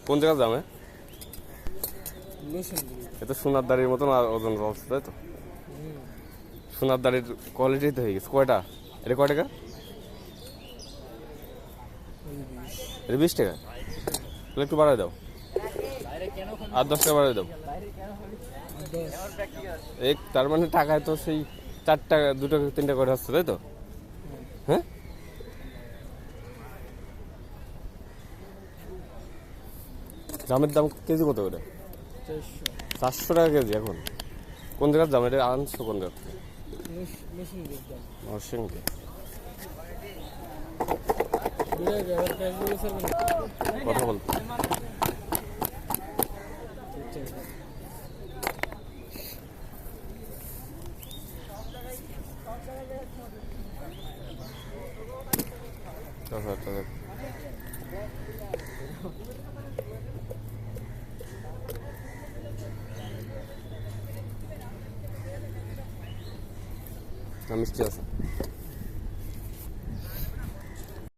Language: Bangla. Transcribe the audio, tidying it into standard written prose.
কোন জায়গার দামে? এটা সোনার দাড়ির মতন ওজন অবস্থা, তাই তো? সোনার দাড়ির কোয়ালিটি তো হয়ে গেছে। কয়টা এটা? কয় টাকা? এটা 20 টাকা। তাহলে একটু বাড়াই দাও, আর 10 টাকা বাড়াই দাও। তার মানে টাকায় তো সেই 4 টাকা 2 টাকা 3 টাকা করে আসছে, তাই তো? হ্যাঁ, জামের দাম কেজি কত করে? 400 টাকা কেজি এখন। কোন জায়গার জাম এটা আনছো? কোন জায়গা থেকে? নরসিংদী। কথা বলতে মিষ্টি আছে।